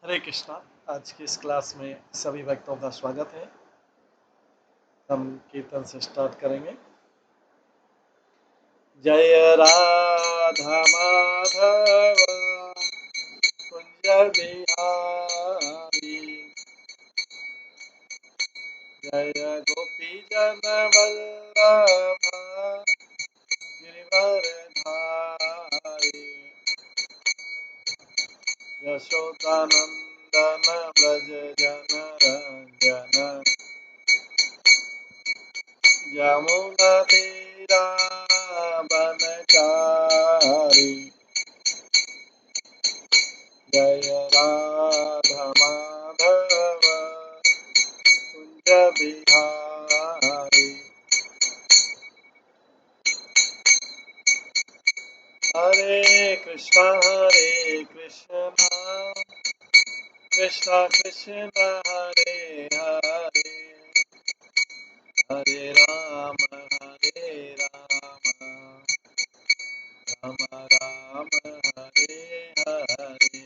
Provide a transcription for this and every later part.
हरे कृष्णा। आज की इस क्लास में सभी भक्तों का स्वागत है। हम कीर्तन से स्टार्ट करेंगे। जय राधा माधव कुंज बिहारी, जय गोपी जन वल्लभ गिरिवरधारी, यशोदानंदन ब्रज जन रंजन, यमुना तीरा बनचारी, जय राधा माधव कुंज बिहारी। हरे कृष्णा कृष्णा कृष्णा हरे हरे, हरे राम राम राम हरे हरे,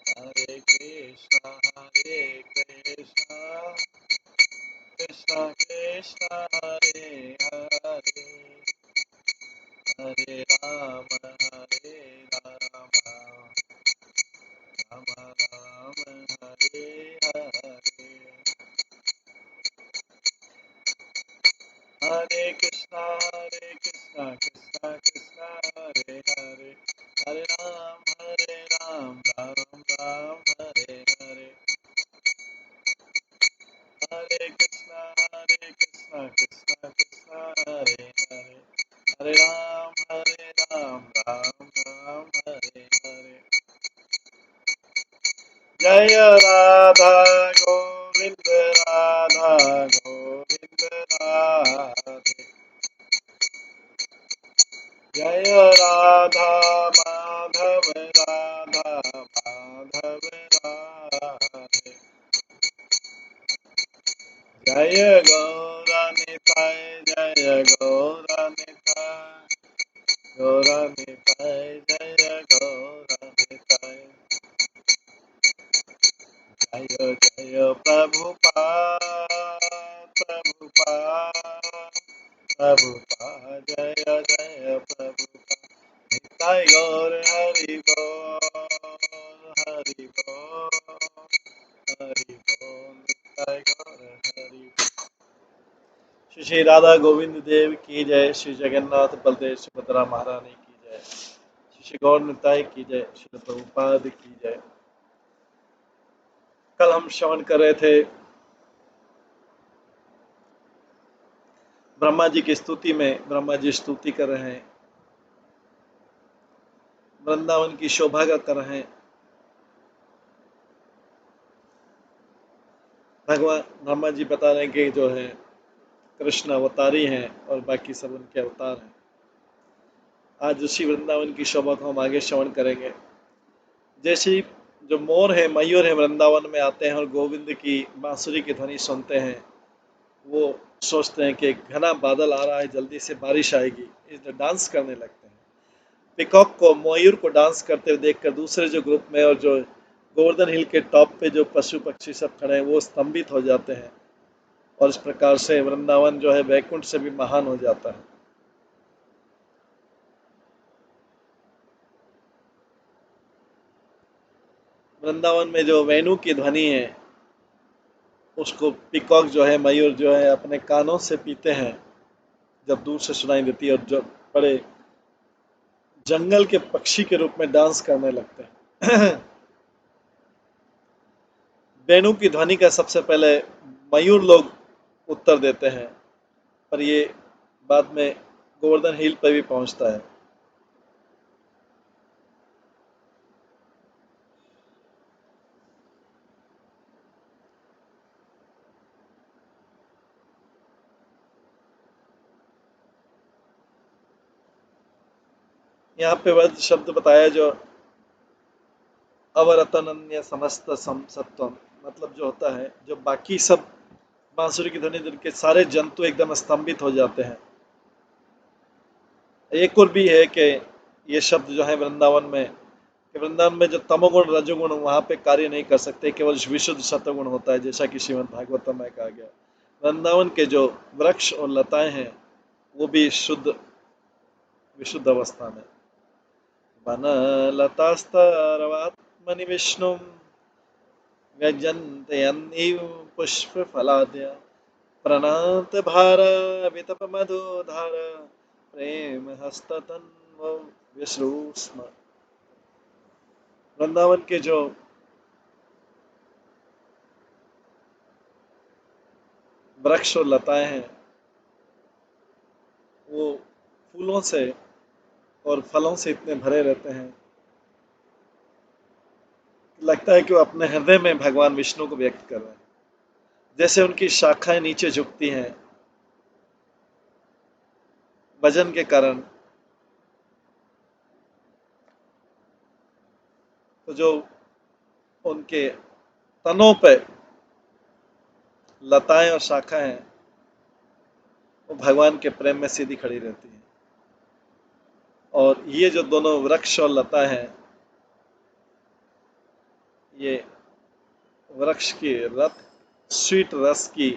हरे कृष्णा कृष्णा कृष्णा हरे हरे, हरे राम राम राम हरे हरे, हरे कृष्णा कृष्णा कृष्णा हरे हरे, हरे राम राम राम हरे हरे, हरे कृष्णा कृष्णा कृष्णा हरे हरे, हरे राम राम राम हरे हरे। जय राधा गोविंद राधे, जय राधा माधव राधे, जय गौरानिताय जय गौरानिताय जय गौरानिताय, जय जय प्रभुपाद जय जय प्रभुपाद, निताय गौर हरि बोल निताय गौर हरि। श्री श्री राधा गोविंद देव की जय, श्री जगन्नाथ बलदेव सुभद्रा महारानी की जय, श्री श्री गौर निताय की जय, श्री प्रभुपाद की जय। कल हम श्रवण कर रहे थे ब्रह्मा जी की स्तुति में। ब्रह्मा जी स्तुति कर रहे हैं, वृंदावन की शोभा का कर रहे हैं। भगवान ब्रह्मा जी बता रहे हैं कि जो है कृष्ण अवतारी हैं और बाकी सब उनके अवतार हैं। आज उसी वृंदावन की शोभा को हम आगे श्रवण करेंगे। जैसे जो मोर है, मयूर है, वृंदावन में आते हैं और गोविंद की बांसुरी की ध्वनि सुनते हैं, वो सोचते हैं कि घना बादल आ रहा है, जल्दी से बारिश आएगी, इसलिए डांस करने लगते हैं। पिकॉक को, मयूर को डांस करते हुए देखकर दूसरे जो ग्रुप में और जो गोवर्धन हिल के टॉप पे जो पशु पक्षी सब खड़े हैं वो स्तंभित हो जाते हैं, और इस प्रकार से वृंदावन जो है वैकुंठ से भी महान हो जाता है। वृंदावन में जो वेणु की ध्वनि है उसको पिकॉक जो है, मयूर जो है, अपने कानों से पीते हैं जब दूर से सुनाई देती है, और जो बड़े जंगल के पक्षी के रूप में डांस करने लगते हैं। वेणु की ध्वनि का सबसे पहले मयूर लोग उत्तर देते हैं, पर ये बाद में गोवर्धन हिल पर भी पहुंचता है। यहाँ पे वह शब्द बताया जो अवरतनन्य समस्त सत्वम, मतलब जो होता है, जो बाकी सब बांसुरी की ध्वनि के सारे जंतु एकदम स्तंभित हो जाते हैं। एक और भी है कि ये शब्द जो है वृंदावन में कि वृंदावन में जो तमोगुण रजोगुण वहां पे कार्य नहीं कर सकते, केवल विशुद्ध सत्वगुण होता है, जैसा कि श्रीमद् भागवतम में कहा गया। वृंदावन के जो वृक्ष और लताएं हैं वो भी शुद्ध विशुद्ध अवस्था में। वन लतास्तरवात्मनि विष्णु व्यजन्त्यन्नीव पुष्पफलाद्य प्रणात भार वितप मधुधार प्रेम हस्ततन्व विश्रुस्म। वृंदावन के जो वृक्ष और लताएं हैं वो फूलों से और फलों से इतने भरे रहते हैं, लगता है कि वो अपने हृदय में भगवान विष्णु को व्यक्त कर रहे हैं। जैसे उनकी शाखाएं नीचे झुकती हैं वजन के कारण, तो जो उनके तनों पे लताएं और शाखाएं हैं वो भगवान के प्रेम में सीधी खड़ी रहती हैं। और ये जो दोनों वृक्ष और लता हैं, ये वृक्ष की रथ स्वीट रस की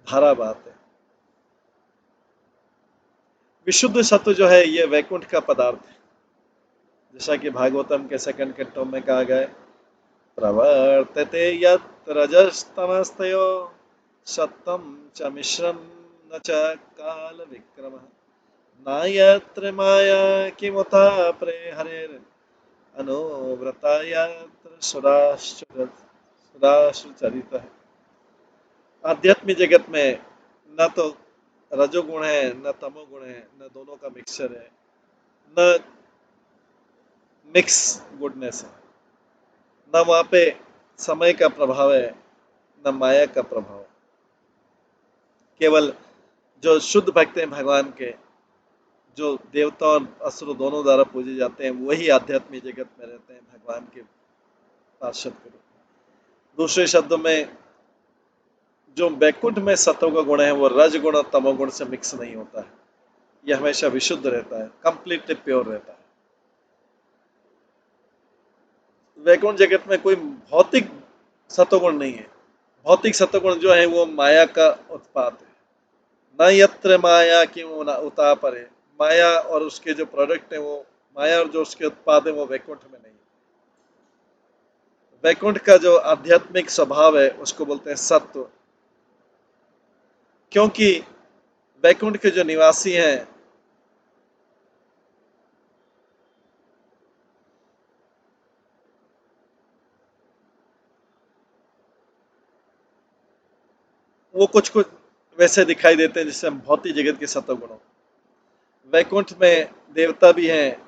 धारा बात है। विशुद्ध सत्व जो है ये वैकुंठ का पदार्थ है, जैसा कि भागवतम के सेकंड कैंटो में कहा गया है, प्रवर्तते यत् रजस्तमस्तयो सत्वं च मिश्रं न च काल विक्रमः न यत्र माया किमुता प्रेहरेर् अनुव्रता यत्र सुराश्रुचरितः। आध्यात्मिक जगत में न तो रजोगुण है न तमोगुण है, न दोनों का मिक्सचर है, न मिक्स गुडनेस है, न वहां पे समय का प्रभाव है न माया का प्रभाव है। केवल जो शुद्ध भक्त हैं भगवान के, जो देवता और असुर दोनों द्वारा पूजे जाते हैं, वही आध्यात्मिक जगत में रहते हैं भगवान के पार्षद के रूप में। दूसरे शब्दों में जो वैकुंठ में सत्व का गुण है वो रजगुण और तमोगुण से मिक्स नहीं होता है, यह हमेशा विशुद्ध रहता है, कंप्लीटली प्योर रहता है। वैकुंठ जगत में कोई भौतिक सत्वगुण नहीं है। भौतिक सत्वगुण जो है वो माया का उत्पाद है। न यत्र माया की उता पर है, माया और उसके जो प्रोडक्ट है वो, माया और जो उसके उत्पाद है वो वैकुंठ में नहीं। वैकुंठ का जो आध्यात्मिक स्वभाव है उसको बोलते हैं सत्व, क्योंकि वैकुंठ के जो निवासी हैं वो कुछ कुछ वैसे दिखाई देते हैं जिससे हम भौतिक जगत के सत्व गुणों। वैकुंठ में देवता भी हैं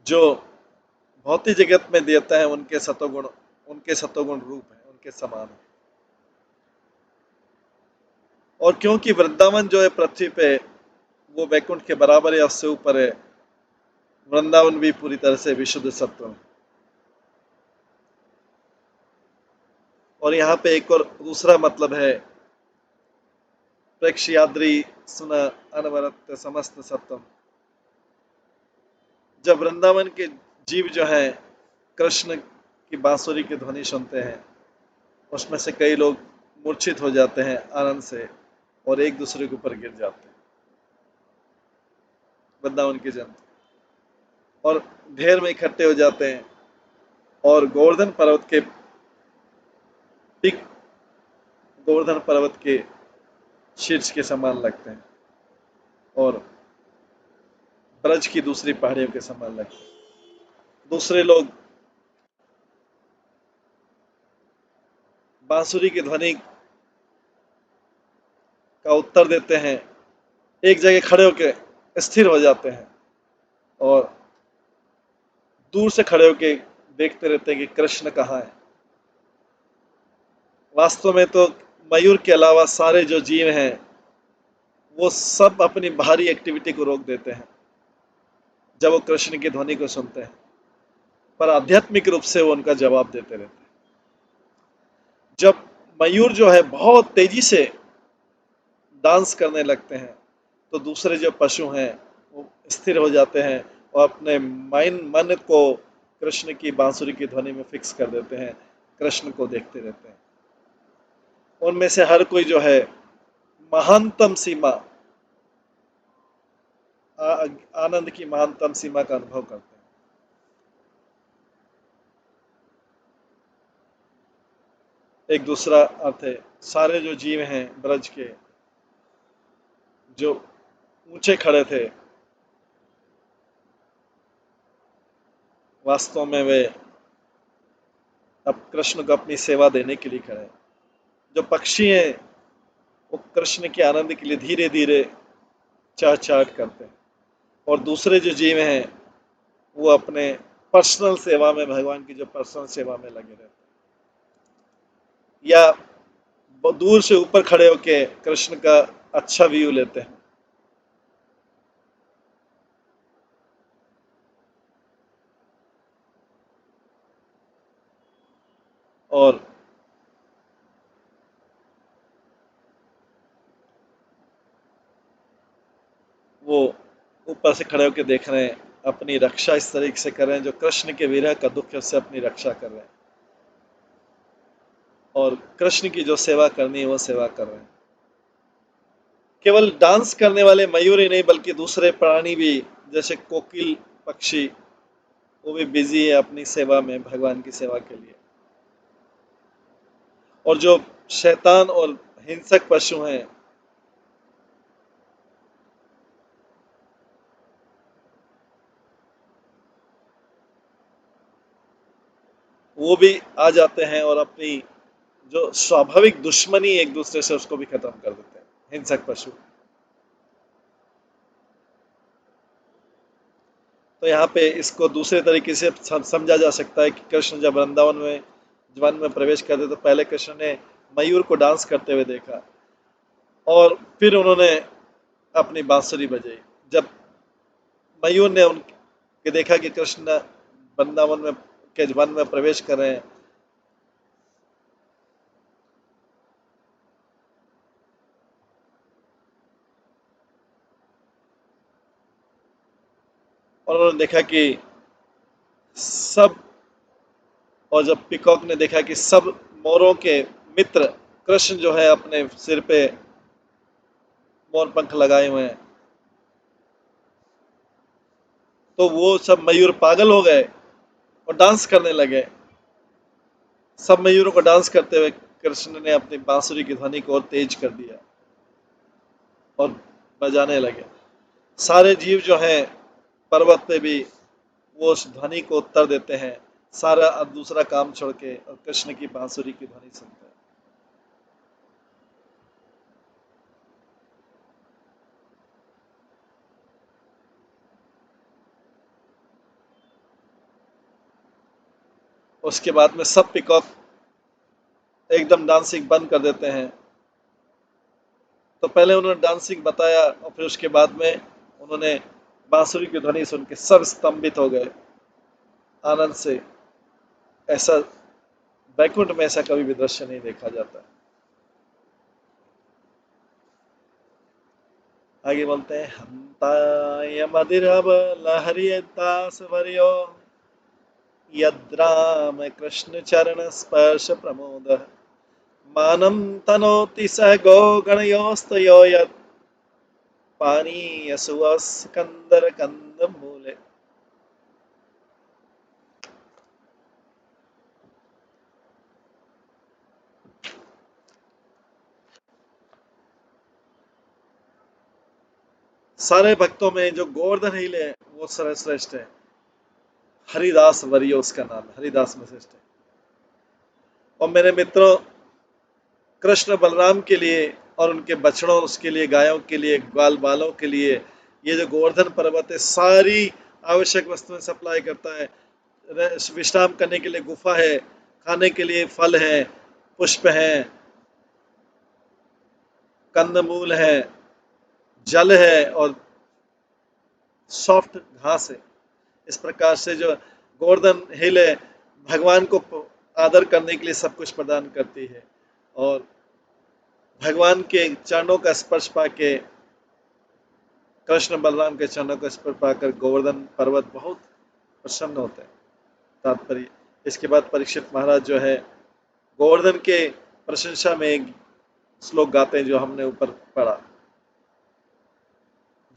जो भौतिक जगत में देवता है, उनके सत्वगुण रूप है, उनके समान है। और क्योंकि वृंदावन जो है पृथ्वी पे वो वैकुंठ के बराबर या उससे ऊपर है, वृंदावन भी पूरी तरह से विशुद्ध सत्व है। और यहाँ पे एक और दूसरा मतलब है, प्रेक्ष्याद्रि सुन अनवरत समस्त सत्वम। जब वृंदावन के जीव जो हैं कृष्ण की बांसुरी की ध्वनि सुनते हैं, उसमें से कई लोग मूर्छित हो जाते हैं आनंद से और एक दूसरे के ऊपर गिर जाते हैं, वृंदावन के जन, और ढेर में इकट्ठे हो जाते हैं और गोवर्धन पर्वत के पिक, गोवर्धन पर्वत के शीर्ष के समान लगते हैं और ब्रज की दूसरी पहाड़ियों के समान लगते हैं। दूसरे लोग बांसुरी की ध्वनि का उत्तर देते हैं, एक जगह खड़े होकर स्थिर हो जाते हैं और दूर से खड़े होकर देखते रहते हैं कि कृष्ण कहाँ है। वास्तव में तो मयूर के अलावा सारे जो जीव हैं वो सब अपनी बाहरी एक्टिविटी को रोक देते हैं जब वो कृष्ण की ध्वनि को सुनते हैं, पर आध्यात्मिक रूप से वो उनका जवाब देते रहते हैं। जब मयूर जो है बहुत तेजी से डांस करने लगते हैं तो दूसरे जो पशु हैं वो स्थिर हो जाते हैं और अपने मन को कृष्ण की बांसुरी की ध्वनि में फिक्स कर देते हैं, कृष्ण को देखते रहते हैं। उनमें से हर कोई जो है महानतम सीमा, आनंद की महानतम सीमा का अनुभव करते हैं। एक दूसरा अर्थ है, सारे जो जीव हैं ब्रज के, जो ऊंचे खड़े थे, वास्तव में वे अब कृष्ण को अपनी सेवा देने के लिए खड़े हैं। जो पक्षी हैं वो कृष्ण के आनंद के लिए धीरे धीरे चहचहाट करते हैं, और दूसरे जो जीव हैं वो अपने पर्सनल सेवा में, भगवान की जो पर्सनल सेवा में लगे रहते हैं, या दूर से ऊपर खड़े होके कृष्ण का अच्छा व्यू लेते हैं। और वो ऊपर से खड़े होकर देख रहे हैं, अपनी रक्षा इस तरीके से कर रहे हैं, जो कृष्ण के विरह का दुख है उससे अपनी रक्षा कर रहे हैं, और कृष्ण की जो सेवा करनी है वो सेवा कर रहे हैं। केवल डांस करने वाले मयूर ही नहीं, बल्कि दूसरे प्राणी भी, जैसे कोकिल पक्षी, वो भी बिजी है अपनी सेवा में, भगवान की सेवा के लिए। और जो शैतान और हिंसक पशु हैं, वो भी आ जाते हैं और अपनी जो स्वाभाविक दुश्मनी एक दूसरे से, उसको भी खत्म कर देते हैं, हिंसक पशु। तो यहाँ पे इसको दूसरे तरीके से समझा जा सकता है कि कृष्ण जब वृंदावन में वन में प्रवेश करते तो पहले कृष्ण ने मयूर को डांस करते हुए देखा, और फिर उन्होंने अपनी बांसुरी बजाई। जब मयूर ने उनके देखा कि कृष्ण वृंदावन में के वन में प्रवेश कर रहे हैं, और उन्होंने देखा कि सब, और जब पिकॉक ने देखा कि सब मोरों के मित्र कृष्ण जो है अपने सिर पे मोर पंख लगाए हुए हैं, तो वो सब मयूर पागल हो गए और डांस करने लगे। सब मयूरों को डांस करते हुए कृष्ण ने अपनी बांसुरी की ध्वनि को और तेज कर दिया और बजाने लगे। सारे जीव जो हैं पर्वत पे भी वो उस ध्वनि को उत्तर देते हैं, सारा दूसरा काम छोड़ के, और कृष्ण की बांसुरी की ध्वनि सुनते हैं। उसके बाद में सब पिकॉक एकदम डांसिंग बंद कर देते हैं। तो पहले उन्होंने डांसिंग बताया, और फिर उसके बाद में उन्होंने बांसुरी की ध्वनि सुन के सब स्तंभित हो गए आनंद से। ऐसा बैकुंठ में ऐसा कभी भी दृश्य नहीं देखा जाता। आगे बोलते हैं, हंताय मदिरव लहरी दास वर्यो यद्राम कृष्ण चरण स्पर्श प्रमोद मानम तनोति स गो गणयोस्तयो यत् पानीय सुवस्कंदर कंद मूले। सारे भक्तों में जो गोवर्धन हिले है वो सर्वश्रेष्ठ है। हरिदास वरियो उसका नाम है, हरिदास में श्रेष्ठ है। और मेरे मित्रों, कृष्ण बलराम के लिए और उनके बछड़ों, उसके लिए गायों के लिए, ग्वाल बालों के लिए, ये जो गोवर्धन पर्वत है सारी आवश्यक वस्तुएं सप्लाई करता है। विश्राम करने के लिए गुफा है, खाने के लिए फल है, पुष्प है, कंदमूल है, जल है, और सॉफ्ट घास है। इस प्रकार से जो गोवर्धन हिल है, भगवान को आदर करने के लिए सब कुछ प्रदान करती है, और भगवान के चरणों का स्पर्श पाके कृष्ण बलराम के चरणों को स्पर्श पाकर गोवर्धन पर्वत बहुत प्रसन्न होते हैं। तात्पर्य, इसके बाद परीक्षित महाराज जो है गोवर्धन के प्रशंसा में एक श्लोक गाते हैं जो हमने ऊपर पढ़ा,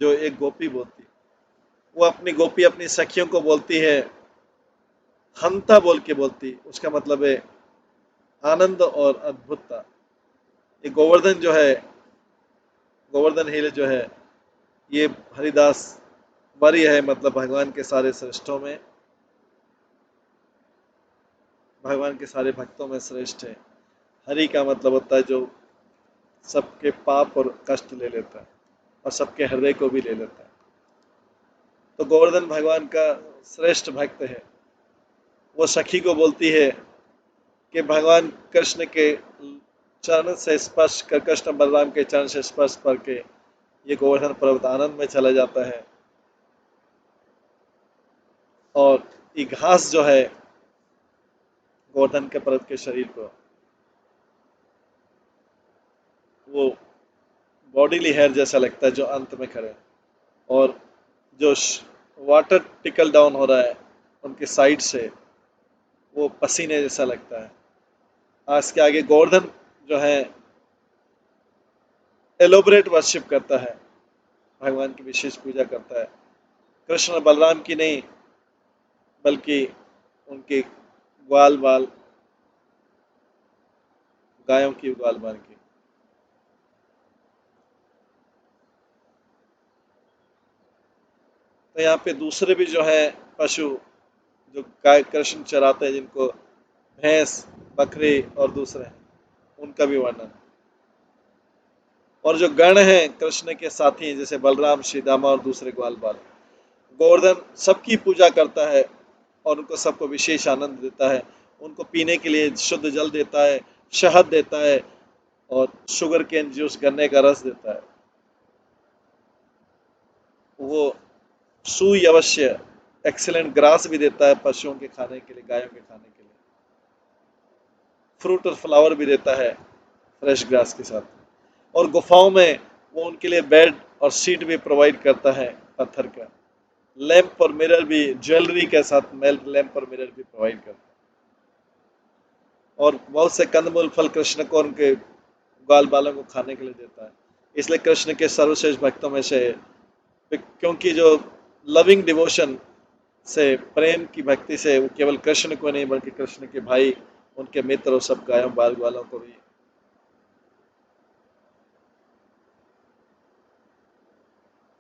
जो एक गोपी बोलती, वो अपनी गोपी अपनी सखियों को बोलती है, हंता बोल के बोलती, उसका मतलब है आनंद और अद्भुतता। ये गोवर्धन जो है, गोवर्धन हिल जो है, ये हरिदास वरी है, मतलब भगवान के सारे श्रेष्ठों में, भगवान के सारे भक्तों में श्रेष्ठ है। हरि का मतलब होता है जो सबके पाप और कष्ट ले लेता है और सबके हृदय को भी ले लेता है। तो गोवर्धन भगवान का श्रेष्ठ भक्त है। वो सखी को बोलती है कि भगवान कृष्ण के चरण से स्पर्श कर, कृष्ण बलराम के चरण से स्पर्श करके ये गोवर्धन पर्वत आनंद में चला जाता है। और ये घास जो है गोवर्धन के पर्वत के शरीर को, वो बॉडीली हेयर जैसा लगता है जो अंत में खड़े, और जो वाटर टिकल डाउन हो रहा है उनके साइड से, वो पसीने जैसा लगता है। आज के आगे गोवर्धन जो है एलोबरेट वर्शिप करता है, भगवान की विशेष पूजा करता है, कृष्ण बलराम की नहीं बल्कि उनके ग्वाल बाल गायों की ग्वाल बाल की। तो यहाँ पे दूसरे भी जो है पशु जो गाय कृष्ण चराते हैं, जिनको भैंस, बकरी और दूसरे हैं, उनका भी वर्णन। और जो गण हैं कृष्ण के साथी, जैसे बलराम, श्रीदामा और दूसरे ग्वाल बाल, गोवर्धन सबकी पूजा करता है और उनको सबको विशेष आनंद देता है। उनको पीने के लिए शुद्ध जल देता है, शहद देता है और शुगर केन जूस, गन्ने का रस देता है। वो सुई अवश्य एक्सीलेंट ग्रास भी देता है पशुओं के खाने के लिए, गायों के खाने के लिए। फ्रूट और फ्लावर भी देता है फ्रेश ग्रास के साथ। और गुफाओं में वो उनके लिए बेड और सीट भी प्रोवाइड करता है पत्थर का। लैंप और मिरर भी, ज्वेलरी के साथ लैंप और मिरर भी प्रोवाइड करता है। और बहुत से कंदमूल फल कृष्ण को उनके ग्वाल बालों को खाने के लिए देता है। इसलिए कृष्ण के सर्वश्रेष्ठ भक्तों में से, क्योंकि जो लविंग डिवोशन से, प्रेम की भक्ति से, वो केवल कृष्ण को नहीं बल्कि कृष्ण के भाई, उनके मित्र और सब गायों बाल वालों को भी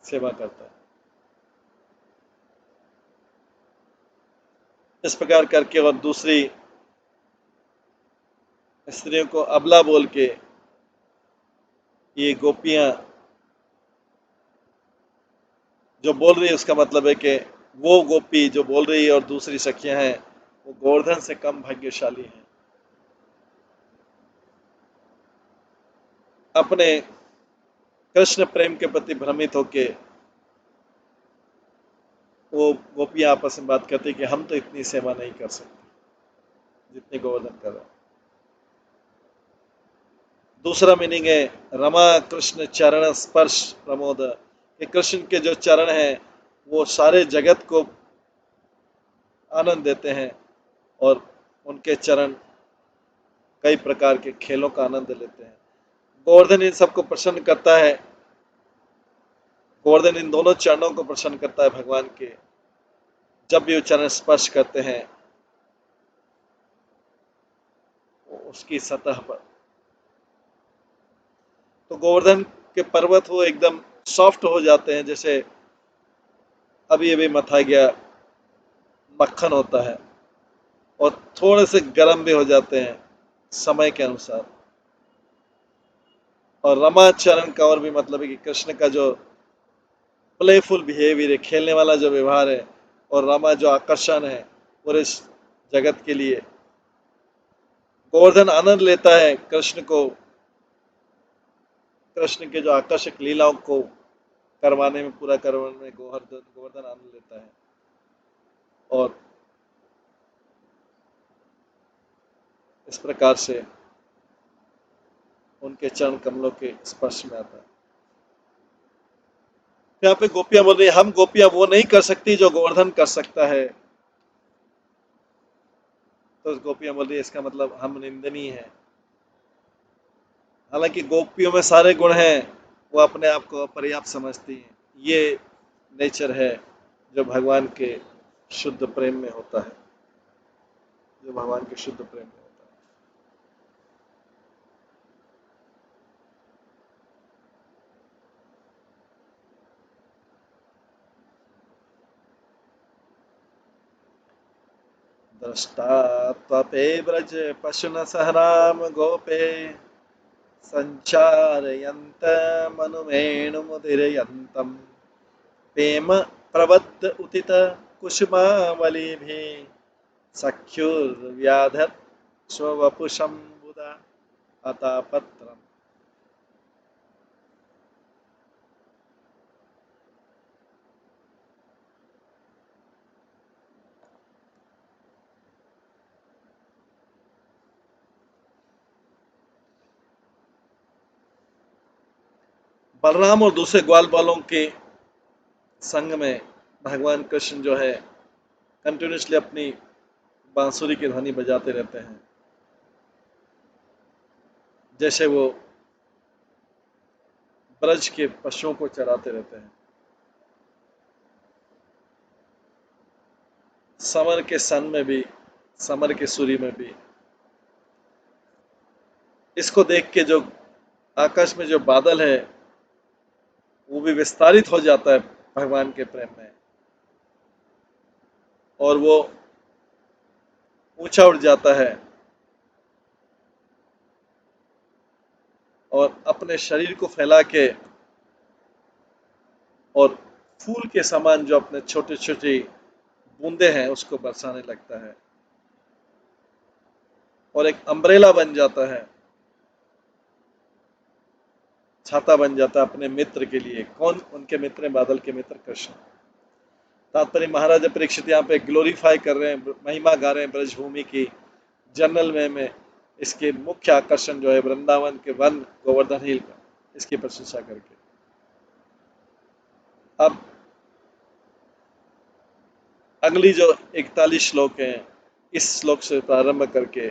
सेवा करता है। इस प्रकार करके और दूसरी स्त्रियों को अबला बोल के ये गोपियां जो बोल रही है, उसका मतलब है कि वो गोपी जो बोल रही है और दूसरी सखियां हैं, वो गोवर्धन से कम भाग्यशाली हैं। अपने कृष्ण प्रेम के प्रति भ्रमित होके वो गोपियां आपस में बात करती कि हम तो इतनी सेवा नहीं कर सकते जितनी गोवर्धन कर रहा है। दूसरा मीनिंग है रमा कृष्ण चरण स्पर्श प्रमोद, कि कृष्ण के जो चरण हैं वो सारे जगत को आनंद देते हैं और उनके चरण कई प्रकार के खेलों का आनंद लेते हैं। गोवर्धन इन सबको प्रसन्न करता है, गोवर्धन इन दोनों चरणों को प्रसन्न करता है भगवान के, जब भी वो चरण स्पर्श करते हैं उसकी सतह पर। तो गोवर्धन के पर्वत वो एकदम सॉफ्ट हो जाते हैं, जैसे अभी अभी मथा गया मक्खन होता है, और थोड़े से गर्म भी हो जाते हैं समय के अनुसार। और रमाचरण का और भी मतलब है कि कृष्ण का जो प्लेफुल बिहेवियर है, खेलने वाला जो व्यवहार है, और रमा जो आकर्षण है पूरे इस जगत के लिए, गोवर्धन आनंद लेता है कृष्ण को, कृष्ण के जो आकर्षक लीलाओं को करवाने में, पूरा करवाने में गोवर्धन गोवर्धन आनंद लेता है। और इस प्रकार से उनके चरण कमलों के स्पर्श में आता है। यहाँ पे गोपियां बोल रही है, हम गोपियां वो नहीं कर सकती जो गोवर्धन कर सकता है। तो गोपियां बोल रही है इसका मतलब हम निंदनीय है। हालांकि गोपियों में सारे गुण हैं, वो अपने आप को पर्याप्त समझती हैं। ये नेचर है जो भगवान के शुद्ध प्रेम में होता है, जो भगवान के शुद्ध प्रेम में होता है। दृष्टा त्वपि व्रज पशुन सह राम गोपे सञ्चारयन्तमनुमेणुमुदीरयन्तम् प्रेम प्रबद्ध उदित कुसुमावलीभिः सख्युर्व्याधत् स्ववपुषं बुधा अतापत्रम्। बलराम और दूसरे ग्वाल बालों के संग में भगवान कृष्ण जो है कंटिन्यूसली अपनी बांसुरी की ध्वनि बजाते रहते हैं, जैसे वो ब्रज के पशुओं को चराते रहते हैं। समर के सन में भी, समर के सूर्य में भी इसको देख के जो आकाश में जो बादल है वो भी विस्तारित हो जाता है भगवान के प्रेम में, और वो ऊंचा उठ जाता है और अपने शरीर को फैला के और फूल के समान जो अपने छोटे छोटे बूंदे हैं उसको बरसाने लगता है और एक अम्ब्रेला बन जाता है, छाता बन जाता है अपने मित्र के लिए। कौन उनके मित्र हैं? बादल के मित्र कृष्ण। तात्पर्य महाराजा परीक्षित यहाँ पे ग्लोरीफाई कर रहे हैं, महिमा गा रहे हैं ब्रजभूमि की, जनरल वे में इसके मुख्य आकर्षण जो है वृंदावन के वन गोवर्धन हिल का, इसकी प्रशंसा करके। अब अगली जो 41 श्लोक हैं, इस श्लोक से प्रारंभ करके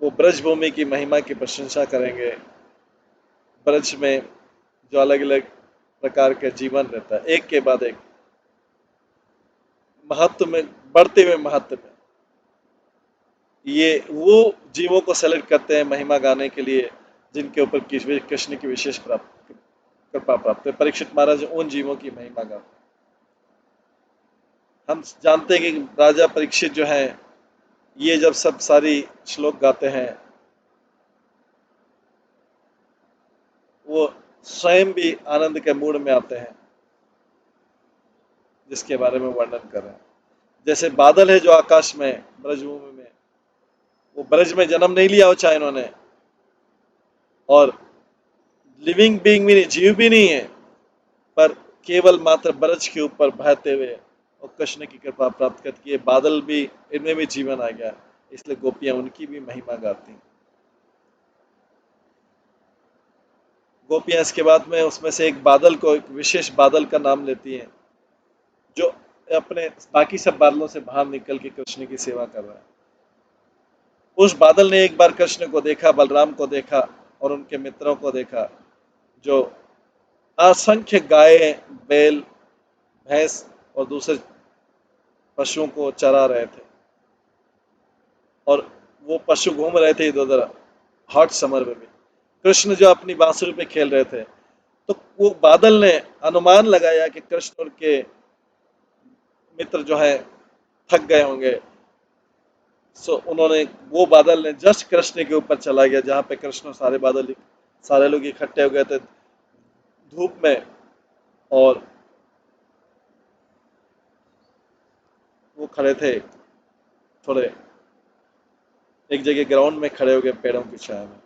वो ब्रजभूमि की महिमा की प्रशंसा करेंगे। ब्रज में जो अलग अलग प्रकार के जीवन रहता है, एक के बाद एक महत्व में बढ़ते हुए महत्व में, ये वो जीवों को सेलेक्ट करते हैं महिमा गाने के लिए जिनके ऊपर कृष्ण की विशेष कृपा प्राप्त है। परीक्षित महाराज उन जीवों की महिमा गाते हैं। हम जानते हैं कि राजा परीक्षित जो है ये जब सब सारी श्लोक गाते हैं वो स्वयं भी आनंद के मूड में आते हैं, जिसके बारे में वर्णन कर रहे हैं। जैसे बादल है जो आकाश में ब्रजभूमि में, वो ब्रज में जन्म नहीं लिया हो चाहे इन्होंने, और लिविंग बीइंग भी नहीं, जीव भी नहीं है, पर केवल मात्र ब्रज के ऊपर बहते हुए और कृष्ण की कृपा प्राप्त करके ये बादल भी, इनमें भी जीवन आ गया, इसलिए गोपियां उनकी भी महिमा गाती हैं। गोपियां इसके बाद में उसमें से एक बादल को, एक विशेष बादल का नाम लेती हैं जो अपने बाकी सब बादलों से बाहर निकल के कृष्ण की सेवा कर रहा है। उस बादल ने एक बार कृष्ण को देखा, बलराम को देखा और उनके मित्रों को देखा जो असंख्य गाय, बैल, भैंस और दूसरे पशुओं को चरा रहे थे, और वो पशु घूम रहे थे इधर उधर हॉट समर में भी। कृष्ण जो अपनी बांसुरी पे खेल रहे थे, तो वो बादल ने अनुमान लगाया कि कृष्ण के मित्र जो है थक गए होंगे, सो उन्होंने, वो बादल ने जस्ट कृष्ण के ऊपर चला गया जहां पे कृष्ण, सारे बादल, सारे लोग इकट्ठे हो गए थे धूप में, और वो खड़े थे थोड़े एक जगह ग्राउंड में खड़े हो गए पेड़ों की छाया में।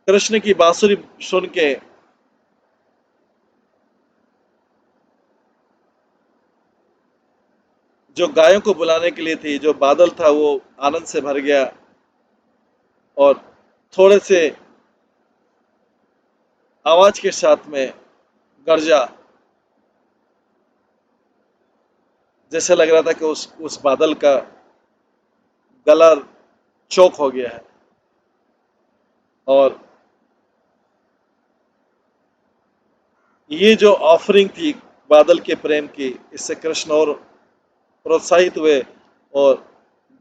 कृष्ण की बांसुरी सुन के जो गायों को बुलाने के लिए थी, जो बादल था वो आनंद से भर गया, और थोड़े से आवाज के साथ में गरजा, जैसे लग रहा था कि उस बादल का गला चोक हो गया है। और ये जो ऑफरिंग थी बादल के प्रेम की, इससे कृष्ण और प्रोत्साहित हुए और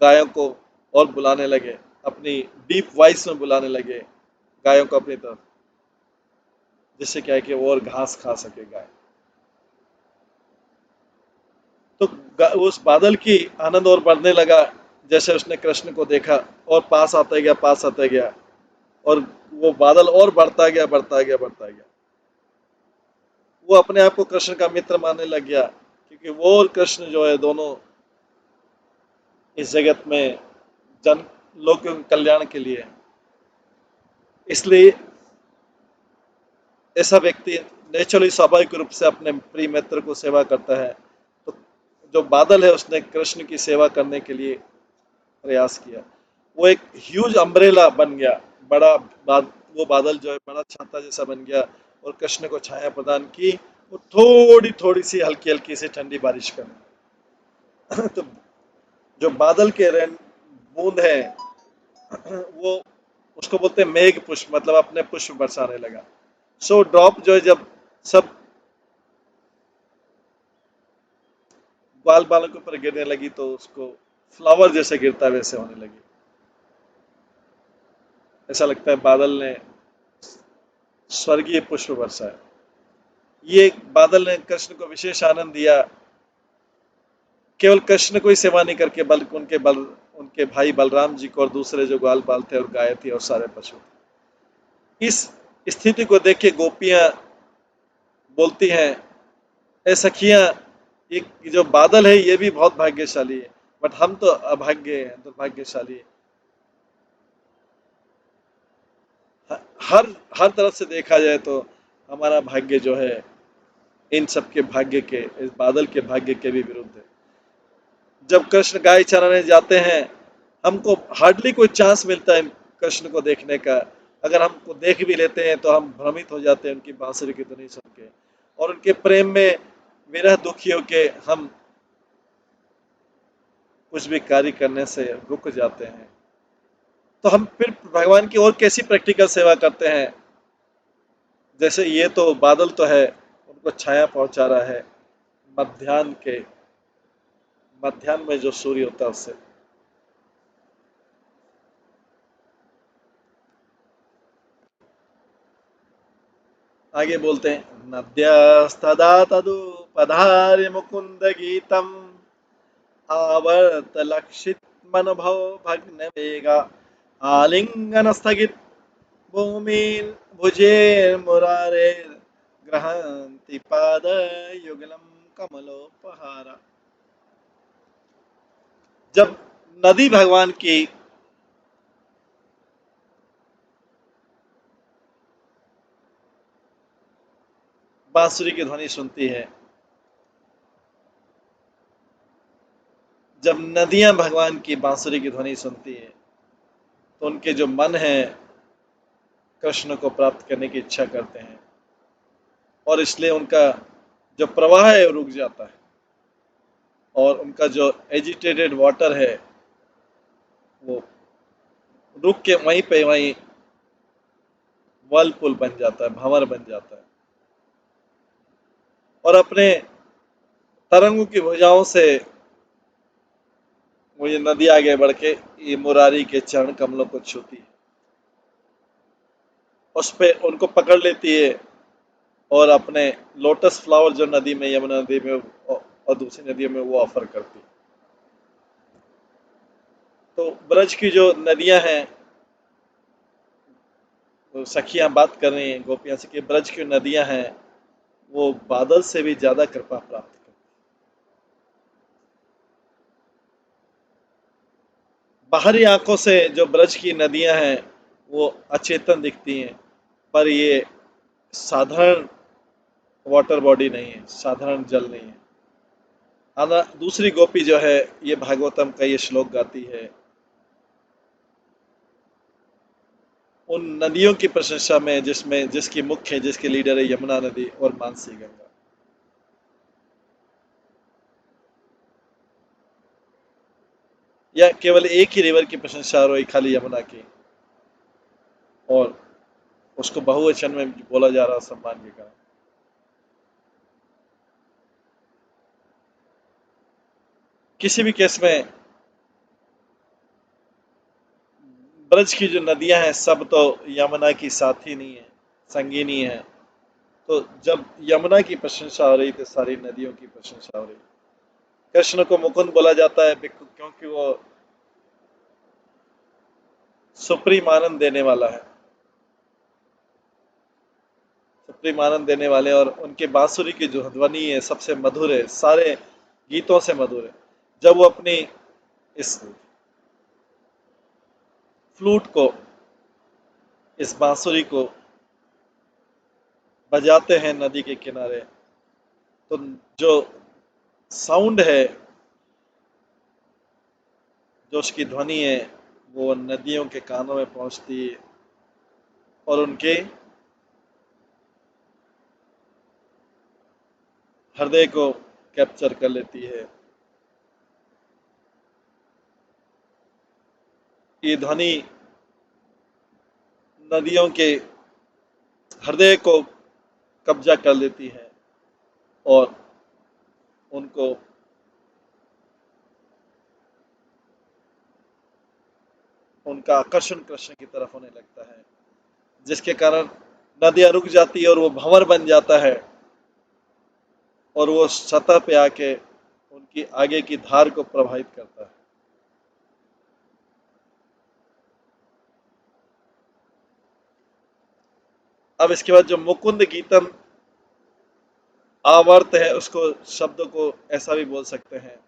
गायों को और बुलाने लगे, अपनी डीप वॉइस में बुलाने लगे गायों को अपनी तरफ, जिससे क्या है कि वो और घास खा सके गाय। तो उस बादल की आनंद और बढ़ने लगा जैसे उसने कृष्ण को देखा, और पास आता गया, पास आता गया, और वो बादल और बढ़ता गया, बढ़ता गया, बढ़ता गया। वो अपने आप को कृष्ण का मित्र मानने लग गया, क्योंकि वो और कृष्ण जो है दोनों इस जगत में जन लोगों के कल्याण के लिए। इसलिए ऐसा व्यक्ति नेचुरली स्वाभाविक रूप से अपने प्रिय मित्र को सेवा करता है। तो जो बादल है उसने कृष्ण की सेवा करने के लिए प्रयास किया। वो एक ह्यूज अम्ब्रेला बन गया, बड़ा वो बादल जो है बड़ा छाता जैसा बन गया, और कृष्ण को छाया प्रदान की। वो थोड़ी थोड़ी सी हल्की हल्की सी ठंडी बारिश कर तो जो बादल के रेन बूंद है, वो उसको बोलते हैं मेघ पुष्प, मतलब अपने पुष्प बरसाने लगा। सो ड्रॉप जो है जब सब बाल बालों के ऊपर गिरने लगी, तो उसको फ्लावर जैसे गिरता है वैसे होने लगी। ऐसा लगता है बादल ने स्वर्गीय पुष्प बरसाए। ये बादल ने कृष्ण को विशेष आनंद दिया, केवल कृष्ण को ही सेवा नहीं करके, बल्कि उनके भाई बलराम जी को और दूसरे जो ग्वाल बाल थे और गाय थी और सारे पशु थे। इस स्थिति को देख के गोपियां बोलती हैं, ए सखियां, ये जो बादल है ये भी बहुत भाग्यशाली है, बट हम तो अभाग्य हैं, दुर्भाग्यशाली हैं। हर हर तरफ से देखा जाए तो हमारा भाग्य जो है इन सबके भाग्य के, इस बादल के भाग्य के भी विरुद्ध है। जब कृष्ण गाय चराने जाते हैं, हमको हार्डली कोई चांस मिलता है कृष्ण को देखने का। अगर हमको देख भी लेते हैं तो हम भ्रमित हो जाते हैं उनकी बांसुरी की धुनी सुन के, और उनके प्रेम में विरह दुखी होके हम कुछ भी कार्य करने से रुक जाते हैं। तो हम फिर भगवान की और कैसी प्रैक्टिकल सेवा करते हैं। जैसे ये तो बादल तो है, उनको छाया पहुंचा रहा है मध्याह्न के, मध्याह्न में जो सूर्य होता है उससे। आगे बोलते हैं, नद्यस्तदा तदुपधार्य मुकुंद गीतम आवर्त लक्षित मन भव भग्न वेगा आलिंगन स्थगित भूमिर भुजेर मुरारे ग्रहंति पाद युगलम कमलोपहारा। जब नदी भगवान की बांसुरी की ध्वनि सुनती है, जब नदियां भगवान की बांसुरी की ध्वनि सुनती है, तो उनके जो मन है कृष्ण को प्राप्त करने की इच्छा करते हैं, और इसलिए उनका जो प्रवाह है वो रुक जाता है, और उनका जो एजिटेटेड वाटर है वो रुक के वहीं पे वहीं वर्लपुल बन जाता है, भंवर बन जाता है, और अपने तरंगों की भुजाओं से वो ये नदी आगे बढ़ के ये मुरारी के चरण कमलों को छूती है, उस पे उनको पकड़ लेती है, और अपने लोटस फ्लावर जो नदी में, यमुना नदी में और दूसरी नदियों में वो ऑफर करती है। तो ब्रज की जो नदियां हैं, वो सखियां बात कर रही हैं गोपियां से कि ब्रज की नदियां हैं वो बादल से भी ज्यादा कृपा प्राप्त करती हैं। बाहरी आंखों से जो ब्रज की नदियां हैं वो अचेतन दिखती हैं, पर ये साधारण वाटर बॉडी नहीं है, साधारण जल नहीं है। दूसरी गोपी जो है ये भागवतम का ये श्लोक गाती है, उन नदियों की प्रशंसा में जिसमें जिसकी मुख्य जिसकी लीडर है यमुना नदी और मानसी गंगा। या केवल एक ही रिवर की प्रशंसा हो रही, खाली यमुना की, और उसको बहुवचन में बोला जा रहा सम्मान के कारण। किसी भी केस में ब्रज की जो नदियां हैं सब तो यमुना की साथी नहीं है, संगी नहीं है। तो जब यमुना की प्रशंसा हो रही तो सारी नदियों की प्रशंसा हो रही। कृष्ण को मुकुंद बोला जाता है क्योंकि वो सुप्रीम आनंद देने वाला है, सुप्रीम आनंद देने वाले, और उनके बांसुरी की जो ध्वनि है सबसे मधुर है, सारे गीतों से मधुर है। जब वो अपनी इस फ्लूट को, इस बांसुरी को बजाते हैं नदी के किनारे, तो जो साउंड है, जो उसकी ध्वनि है, वो नदियों के कानों में पहुंचती है और उनके हृदय को कैप्चर कर लेती है। ये ध्वनि नदियों के हृदय को कब्जा कर लेती है और उनको उनका आकर्षण कृष्ण की तरफ होने लगता है, जिसके कारण नदियां रुक जाती है और वो भंवर बन जाता है और वो सतह पे आके उनकी आगे की धार को प्रभावित करता है। अब इसके बाद जो मुकुंद गीतम आवर्त है, उसको शब्द को ऐसा भी बोल सकते हैं,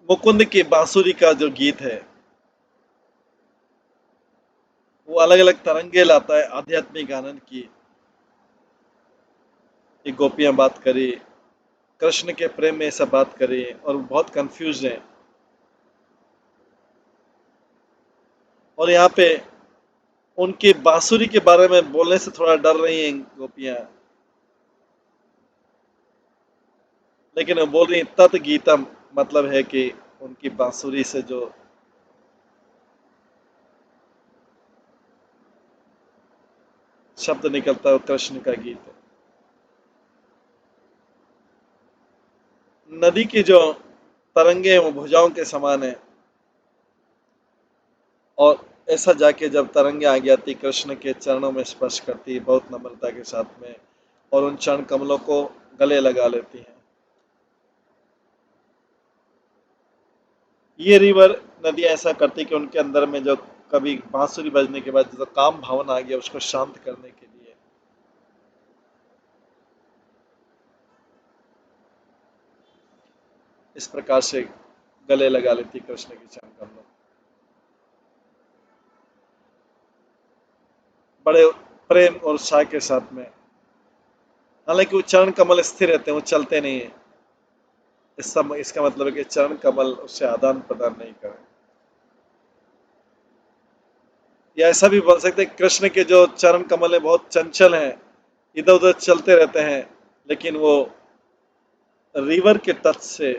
मुकुंद की बांसुरी का जो गीत है वो अलग अलग तरंगे लाता है आध्यात्मिक आनंद की। ये गोपियां बात करी, कृष्ण के प्रेम में ऐसा बात करी और बहुत कंफ्यूज हैं, और यहाँ पे उनकी बांसुरी के बारे में बोलने से थोड़ा डर रही हैं गोपियां, लेकिन वो बोल रही तत् गीतम, मतलब है कि उनकी बांसुरी से जो शब्द निकलता है वो कृष्ण का गीत है। नदी की जो तरंगे हैं वो भुजाओं के समान है, और ऐसा जाके जब तरंगे आगे आती कृष्ण के चरणों में स्पर्श करती है बहुत नम्रता के साथ में, और उन चरण कमलों को गले लगा लेती हैं। ये रिवर नदियां ऐसा करती कि उनके अंदर में जो कभी बांसुरी बजने के बाद जो काम भावना आ गया उसको शांत करने के लिए इस प्रकार से गले लगा लेती कृष्ण के चरण कमलों, बड़े प्रेम और उत्साह के साथ में। हालांकि वो चरण कमल स्थिर रहते हैं, वो चलते नहीं है। इसका मतलब है कि चरण कमल उससे आदान प्रदान नहीं करें। या ऐसा भी बोल सकते हैं कृष्ण के जो चरण कमल है बहुत चंचल हैं, इधर उधर चलते रहते हैं, लेकिन वो रिवर के टच से,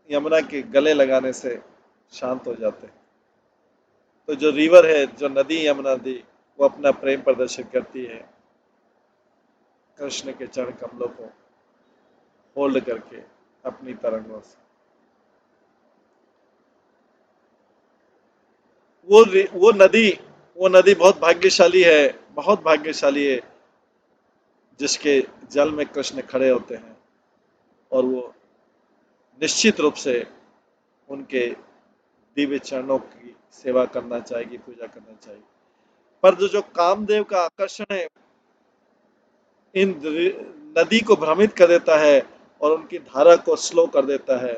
यमुना के गले लगाने से शांत हो जाते हैं। तो जो रिवर है, जो नदी यमुना नदी, वो अपना प्रेम प्रदर्शित करती है कृष्ण के चरण कमलों को होल्ड करके अपनी तरंगों से। वो नदी बहुत भाग्यशाली है, बहुत भाग्यशाली है, जिसके जल में कृष्ण खड़े होते हैं, और वो निश्चित रूप से उनके दिव्य चरणों की सेवा करना चाहेगी, पूजा करना चाहिए। पर जो कामदेव का आकर्षण है इन नदी को भ्रमित कर देता है और उनकी धारा को स्लो कर देता है।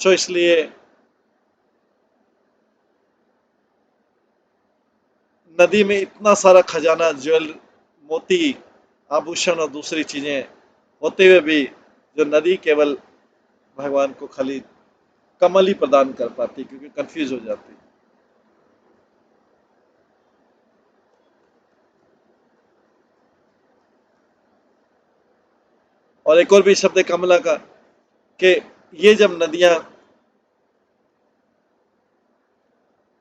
सो इसलिए नदी में इतना सारा खजाना, ज्वेल, मोती, आभूषण और दूसरी चीजें होते हुए भी जो नदी केवल भगवान को खाली कमल ही प्रदान कर पाती, क्योंकि कंफ्यूज हो जाती। और एक और भी शब्द है कमला का, कि ये जब नदियां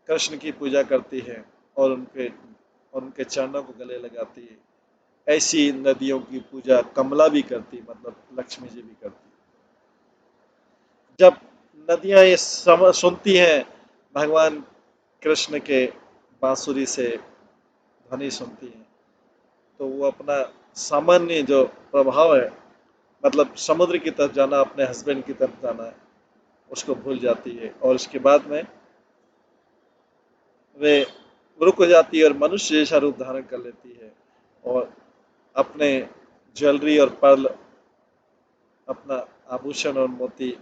कृष्ण की पूजा करती है और उनके चरणों को गले लगाती है, ऐसी नदियों की पूजा कमला भी करती, मतलब लक्ष्मी जी भी करती। जब नदियां ये सुनती हैं भगवान कृष्ण के बांसुरी से ध्वनि सुनती हैं, तो वो अपना सामान्य जो प्रभाव है, मतलब समुद्र की तरफ जाना, अपने हस्बैंड की तरफ जाना है, उसको भूल जाती है, और उसके बाद में वे रुक जाती है और मनुष्य जैसा रूप धारण कर लेती है, और अपने ज्वेलरी और पर्ल, अपना आभूषण और मोती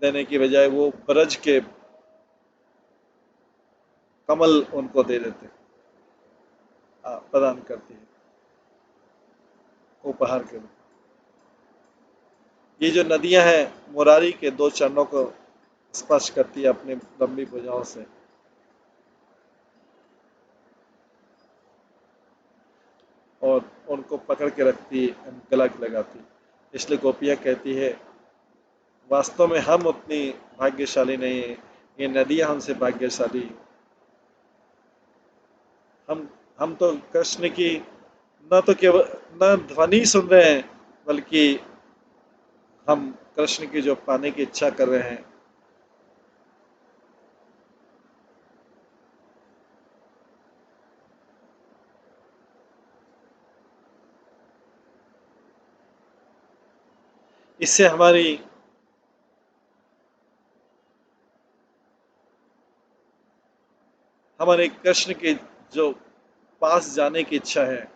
देने की बजाय वो ब्रज के कमल उनको दे देते, प्रदान करती है उपहार के रूप। ये जो नदियां हैं मुरारी के दो चरणों को स्पर्श करती है अपनी लंबी भुजाओं से, और उनको पकड़ के रखती, गला लगाती। इसलिए गोपियां कहती है, वास्तव में हम उतनी भाग्यशाली नहीं है, ये नदियां हमसे भाग्यशाली। हम हम तो कृष्ण की न तो केवल न ध्वनि सुन रहे हैं, बल्कि हम कृष्ण की जो पाने की इच्छा कर रहे हैं। इससे हमारे कृष्ण के जो पास जाने की इच्छा है,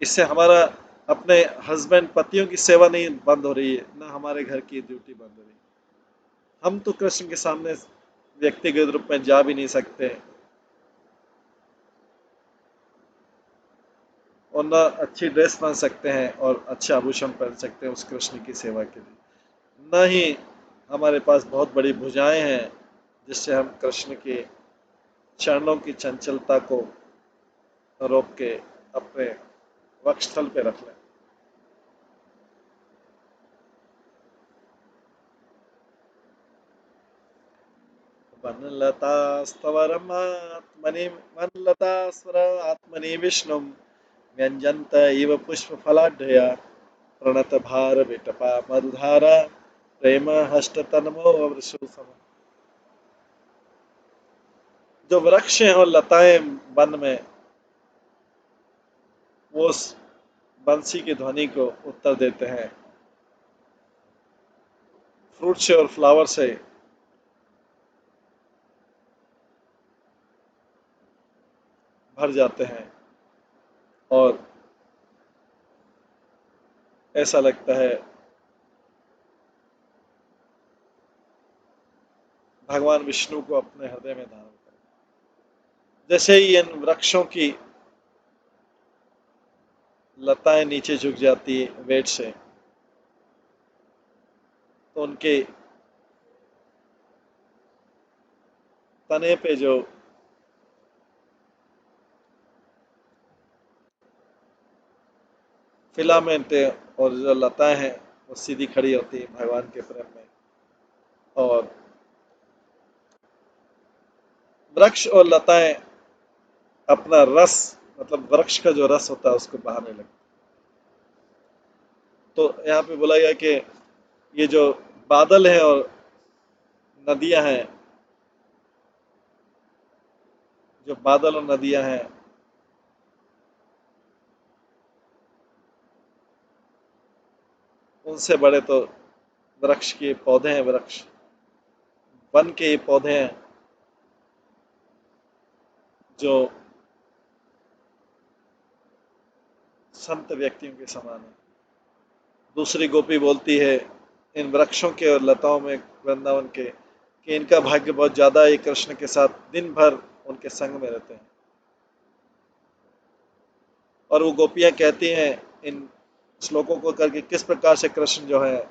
इससे हमारा अपने हस्बैंड पतियों की सेवा नहीं बंद हो रही है, ना हमारे घर की ड्यूटी बंद हो रही है। हम तो कृष्ण के सामने व्यक्तिगत रूप में जा भी नहीं सकते, और ना अच्छी ड्रेस पहन सकते हैं और अच्छे आभूषण पहन सकते हैं उस कृष्ण की सेवा के लिए। न ही हमारे पास बहुत बड़ी भुजाएं हैं जिससे हम कृष्ण के चरणों की चंचलता को रोक के अपने वक्षस्थल पे रख लें। वनलतास्तवरमात्मनि वनलतास्वर आत्मनि विष्णुं व्यञ्जन्त इव पुष्पफलाढ्यया प्रणतभारविटपा मधुधारा प्रेम हष्टतन्मो वृषु सम। जो वृक्ष हैं और लताएं वन में, वो उस बंसी की ध्वनि को उत्तर देते हैं, फ्रूट से और फ्लावर से भर जाते हैं, और ऐसा लगता है भगवान विष्णु को अपने हृदय में धारण करें। जैसे ही इन वृक्षों की लताएं नीचे झुक जाती है वेट से, तो उनके तने पे जो फिलामेंट है और जो लताएं हैं, वो सीधी खड़ी होती है भगवान के प्रेम में, और वृक्ष और लताएं अपना रस, मतलब वृक्ष का जो रस होता है उसको बहाने लगते। तो यहाँ पे बोला गया कि ये जो बादल हैं और नदियां हैं, जो बादल और नदियां हैं, उनसे बड़े तो वृक्ष के पौधे हैं, वृक्ष वन के ये पौधे हैं जो संत व्यक्तियों के समान है। दूसरी गोपी बोलती है इन वृक्षों के और लताओं में वृंदावन के, कि इनका भाग्य बहुत ज्यादा है, कृष्ण के साथ दिन भर उनके संग में रहते हैं। और वो गोपियां कहती हैं इन श्लोकों को करके किस प्रकार से कृष्ण जो है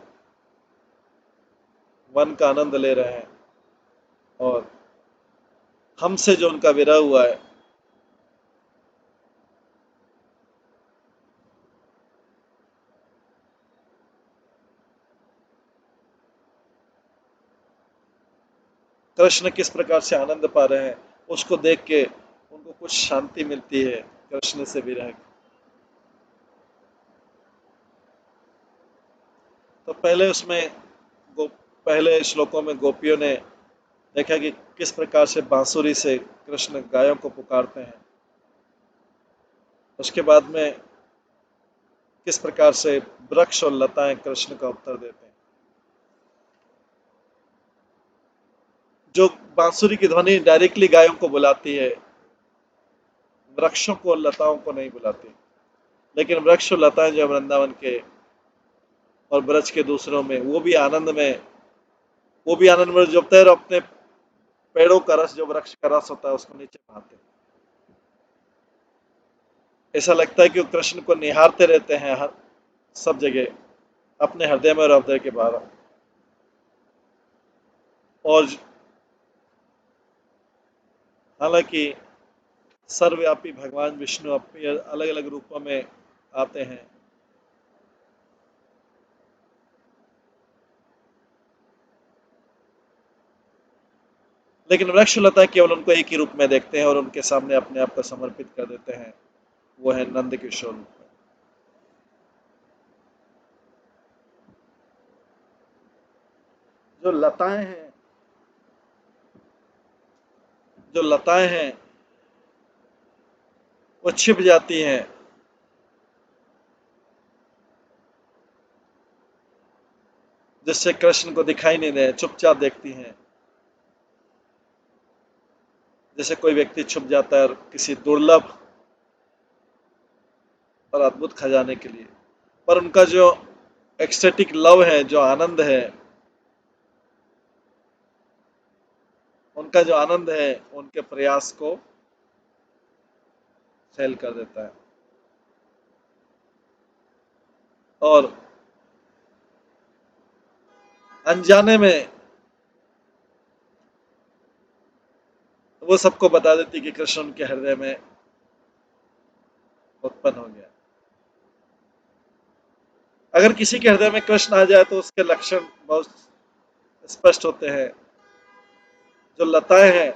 वन का आनंद ले रहे हैं और हमसे जो उनका विरह हुआ है, कृष्ण किस प्रकार से आनंद पा रहे हैं, उसको देख के उनको कुछ शांति मिलती है कृष्ण से विरह की। तो पहले श्लोकों में गोपियों ने देखा कि किस प्रकार से बांसुरी से कृष्ण गायों को पुकारते हैं, उसके बाद में किस प्रकार से वृक्ष और लताएं कृष्ण का उत्तर देते हैं। जो बांसुरी की ध्वनि डायरेक्टली गायों को बुलाती है, वृक्षों को और लताओं को नहीं बुलाती, लेकिन वृक्ष और लताएं जो वृंदावन के और ब्रज के दूसरों में, वो भी आनंद में जपते हैं और अपने पेड़ों का रस, जो वृक्ष का रस होता है, उसको नीचे बहाते हैं। ऐसा लगता है कि वो कृष्ण को निहारते रहते हैं हर सब जगह, अपने हृदय में और हृदय के बाहर। और हालांकि सर्वव्यापी भगवान विष्णु अपने अलग अलग रूपों में आते हैं, लेकिन वृक्ष लता केवल उनको एक ही रूप में देखते हैं और उनके सामने अपने आप को समर्पित कर देते हैं। वो है नंद किशोर रूप में। जो लताएं हैं जो लताएं हैं वो छिप जाती हैं, जिससे कृष्ण को दिखाई नहीं दे, चुपचाप देखती हैं। जैसे कोई व्यक्ति छुप जाता है और किसी दुर्लभ और अद्भुत खजाने के लिए, पर उनका जो एक्सटेटिक लव है, जो आनंद है, उनका जो आनंद है, उनके प्रयास को फेल कर देता है। और अनजाने में वो सबको बता देती कि कृष्ण उनके हृदय में उत्पन्न हो गया। अगर किसी के हृदय में कृष्ण आ जाए तो उसके लक्षण बहुत स्पष्ट होते हैं। जो लताएं हैं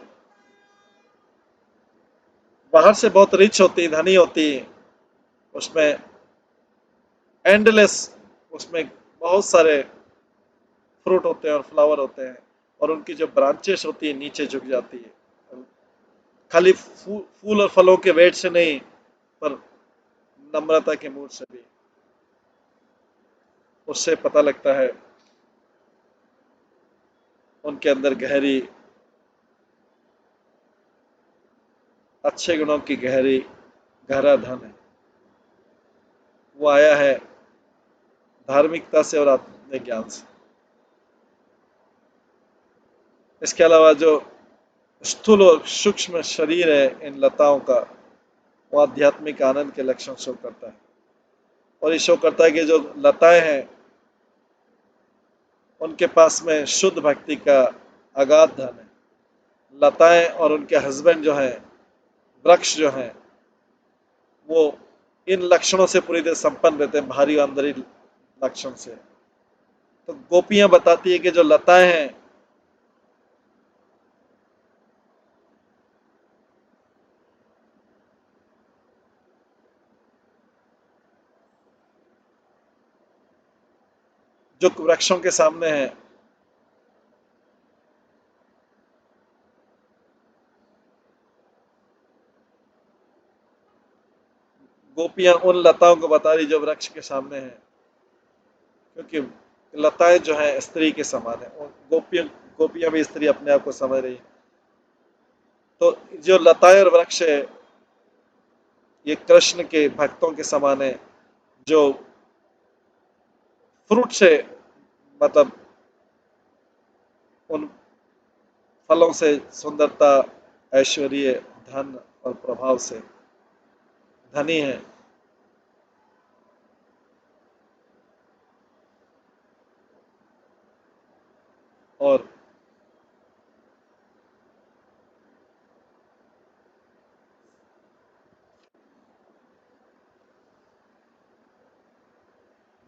बाहर से बहुत रिच होती, धनी होती, उसमें एंडलेस, उसमें बहुत सारे फ्रूट होते हैं और फ्लावर होते हैं, और उनकी जो ब्रांचेस होती है नीचे झुक जाती है, खाली फूल और फलों के वेट से नहीं, पर नम्रता के मूड से भी। उससे पता लगता है उनके अंदर अच्छे गुणों की गहरा धन है। वो आया है धार्मिकता से और आत्मिक ज्ञान से। इसके अलावा जो स्थूल और सूक्ष्म शरीर है इन लताओं का, वो आध्यात्मिक आनंद के लक्षण शो करता है। और ये शो करता है कि जो लताएं हैं उनके पास में शुद्ध भक्ति का अगाध धन है। लताएं और उनके हस्बैंड जो हैं, वृक्ष जो हैं, वो इन लक्षणों से पूरी तरह संपन्न रहते हैं, भारी अंदरी लक्षण से। तो गोपियां बताती है कि जो लताएं हैं जो वृक्षों के सामने हैं, गोपियां उन लताओं को बता रही जो वृक्ष के सामने हैं, क्योंकि लताएं जो है स्त्री के समान है। गोपियां भी स्त्री अपने आप को समझ रही हैं। तो जो लताएं और वृक्ष है, ये कृष्ण के भक्तों के समान है, जो फ्रूट से, मतलब उन फलों से, सुंदरता, ऐश्वर्य, धन और प्रभाव से धनी है।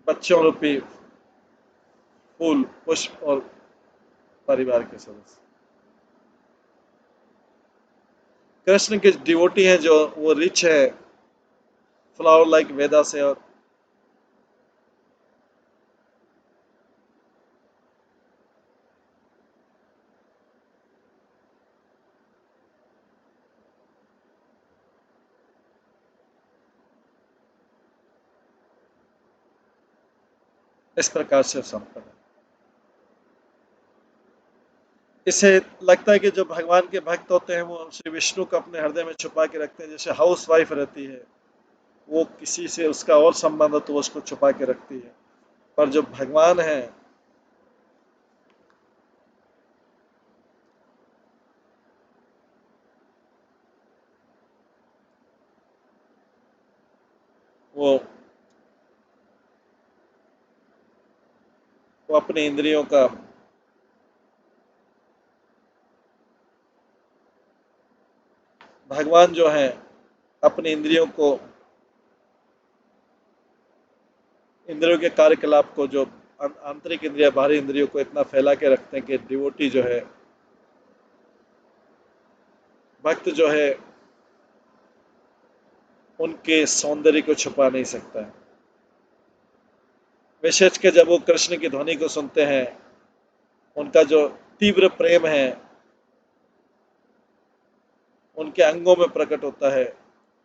बच्चों रूपी फूल, पुष्प और परिवार के सदस्य। कृष्ण के डिवोटी हैं जो वो रिच है फ्लावर लाइक वेदा से, और इस प्रकार से संपन्न है। इसे लगता है कि जो भगवान के भक्त होते हैं वो श्री विष्णु को अपने हृदय में छुपा के रखते हैं, जैसे हाउस वाइफ रहती है, वो किसी से उसका और संबंध हो तो वो उसको छुपा के रखती है, पर जो भगवान है वो वो अपने इंद्रियों का भगवान जो है अपने इंद्रियों को, इंद्रियों के कार्यकलाप को, जो आंतरिक इंद्रिया बाहरी इंद्रियों को इतना फैला के रखते हैं कि डिवोटी जो है, भक्त जो है, उनके सौंदर्य को छुपा नहीं सकता है। विशेष के जब वो कृष्ण की ध्वनि को सुनते हैं, उनका जो तीव्र प्रेम है उनके अंगों में प्रकट होता है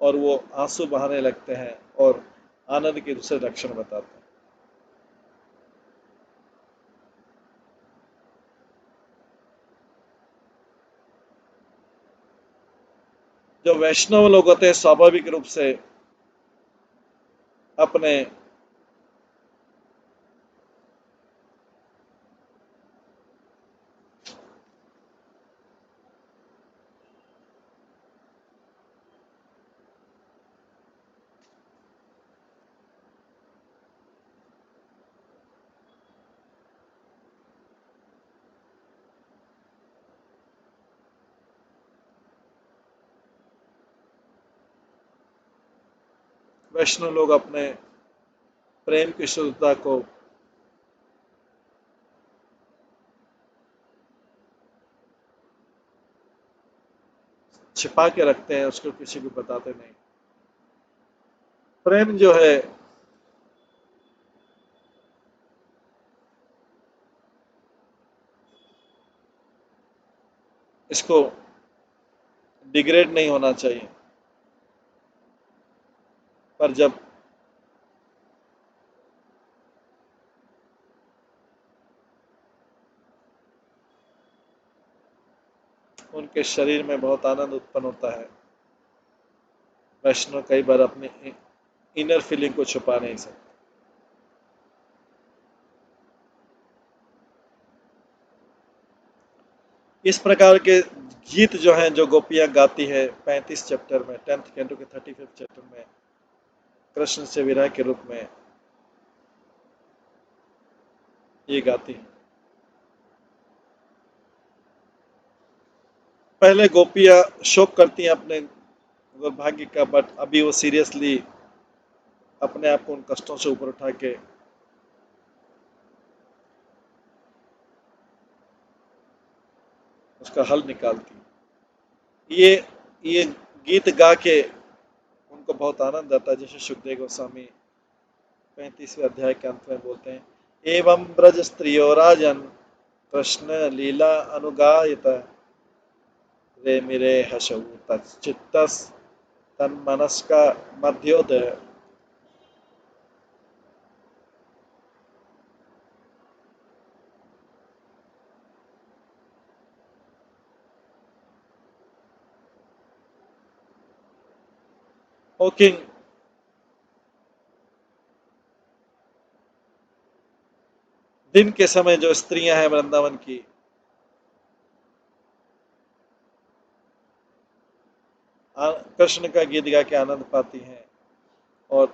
और वो आंसू बहाने लगते हैं और आनंद के दूसरे लक्षण बताते हैं। जो वैष्णव लोग होते हैं स्वाभाविक रूप से अपने वैष्णव लोग अपने प्रेम की शुद्धता को छिपा के रखते हैं, उसको किसी को बताते नहीं। प्रेम जो है इसको डिग्रेड नहीं होना चाहिए, पर जब उनके शरीर में बहुत आनंद उत्पन्न होता है, वैष्णव कई बार अपनी इनर फीलिंग को छुपा नहीं सकते। इस प्रकार के गीत जो हैं जो गोपियां गाती है 35 चैप्टर में, 10th कैंटो के 35th चैप्टर में कृष्ण से विरह के रूप में ये गाती हैं। पहले गोपियां शोक करती हैं अपने दुर्भाग्य का, बट अभी वो सीरियसली अपने आप को उन कष्टों से ऊपर उठा के उसका हल निकालती हैं। ये गीत गा के उनको बहुत आनंद आता है, जैसे सुखदेव गोस्वामी 35वें अध्याय के अंत में बोलते हैं, एवं ब्रज स्त्रियो राजन कृष्ण लीला अनुगायत रे मिरे हसौ तच्चित्तस तन्मनस्का मध्योदय। ओ किंग, दिन के समय जो स्त्रियां हैं वृंदावन की, कृष्ण का गीत गा के आनंद पाती हैं, और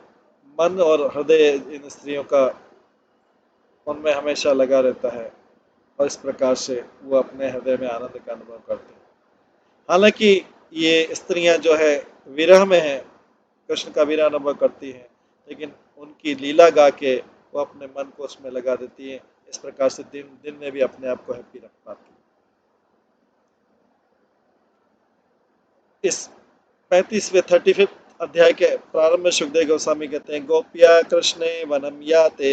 मन और हृदय इन स्त्रियों का उनमें हमेशा लगा रहता है, और इस प्रकार से वो अपने हृदय में आनंद का अनुभव करते हैं। हालांकि ये स्त्रियां जो है विरह में है, कृष्ण का विरह अनुभव करती हैं, लेकिन उनकी लीला गा के वो अपने मन को उसमें लगा देती हैं। इस प्रकार से दिन दिन में भी अपने आप को हैप्पी रख पाती हैं। इस 35वें 35th अध्याय के प्रारंभ में सुखदेव गोस्वामी कहते हैं, गोपिया कृष्णे वनम याते